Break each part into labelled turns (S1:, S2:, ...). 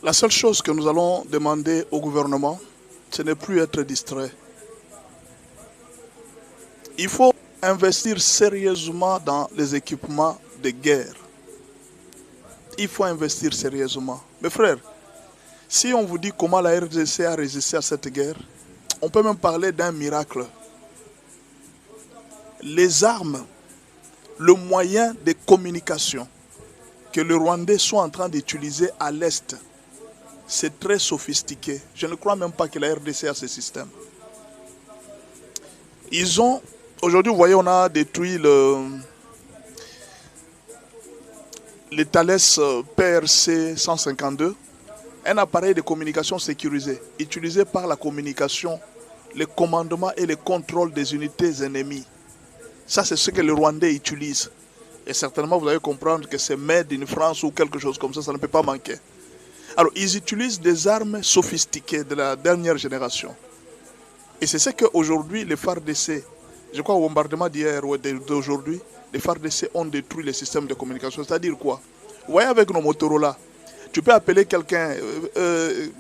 S1: La seule chose que nous allons demander au gouvernement, ce n'est plus être distrait. Il faut investir sérieusement dans les équipements de guerre. Il faut investir sérieusement. Mes frères, si on vous dit comment la RDC a résisté à cette guerre, on peut même parler d'un miracle. Les armes, le moyen de communication que les Rwandais sont en train d'utiliser à l'Est, c'est très sophistiqué. Je ne crois même pas que la RDC a ce système. Ils ont, aujourd'hui vous voyez, on a détruit le Thales PRC 152, un appareil de communication sécurisé, utilisé par la communication, le commandement et le contrôle des unités ennemies. Ça, c'est ce que les Rwandais utilisent. Et certainement, vous allez comprendre que c'est made in France ou quelque chose comme ça ne peut pas manquer. Alors, ils utilisent des armes sophistiquées de la dernière génération. Et c'est ce qu'aujourd'hui, les FARDC, je crois au bombardement d'hier ou d'aujourd'hui, les FARDC ont détruit les systèmes de communication. C'est-à-dire quoi? Vous voyez, avec nos Motorola, tu peux appeler quelqu'un,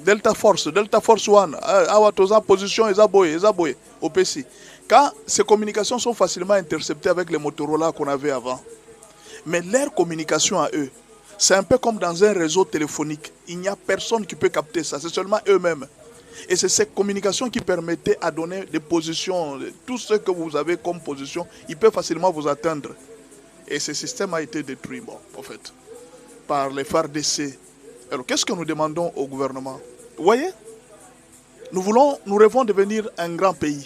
S1: Delta Force 1, Awatoza, position, Ezaboye, au PC. Quand ces communications sont facilement interceptées avec les Motorola qu'on avait avant. Mais leur communication à eux, c'est un peu comme dans un réseau téléphonique. Il n'y a personne qui peut capter ça, c'est seulement eux-mêmes. Et c'est cette communication qui permettait à donner des positions, tout ce que vous avez comme position, il peut facilement vous atteindre. Et ce système a été détruit, bon, en fait, par les FARDC. Alors, qu'est-ce que nous demandons au gouvernement? Vous voyez, nous rêvons devenir un grand pays.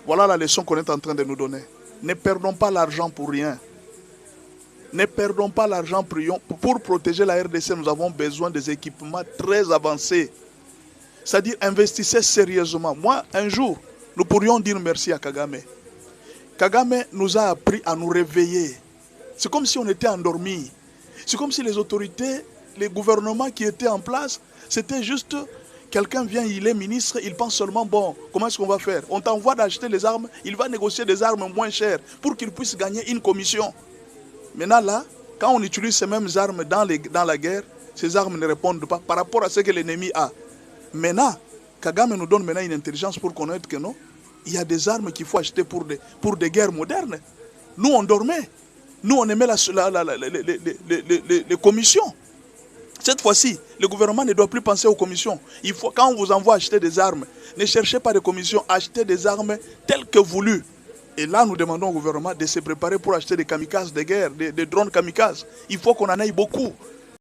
S1: Voilà la leçon qu'on est en train de nous donner. Ne perdons pas l'argent pour rien. Ne perdons pas l'argent pour protéger la RDC. Nous avons besoin des équipements très avancés. C'est-à-dire, investissez sérieusement. Moi, un jour, nous pourrions dire merci à Kagame. Kagame nous a appris à nous réveiller. C'est comme si on était endormis. C'est comme si les autorités, les gouvernements qui étaient en place, c'était juste... Quelqu'un vient, il est ministre, il pense seulement, bon, comment est-ce qu'on va faire? On t'envoie d'acheter des armes, il va négocier des armes moins chères pour qu'il puisse gagner une commission. Maintenant là, quand on utilise ces mêmes armes dans la guerre, ces armes ne répondent pas par rapport à ce que l'ennemi a. Maintenant, Kagame nous donne maintenant une intelligence pour connaître que non, il y a des armes qu'il faut acheter pour des guerres modernes. Nous, on dormait. Nous, on aimait les commissions. Cette fois-ci, le gouvernement ne doit plus penser aux commissions. Quand on vous envoie acheter des armes, ne cherchez pas de commissions, achetez des armes telles que voulues. Et là, nous demandons au gouvernement de se préparer pour acheter des kamikazes de guerre, des drones kamikazes. Il faut qu'on en aille beaucoup.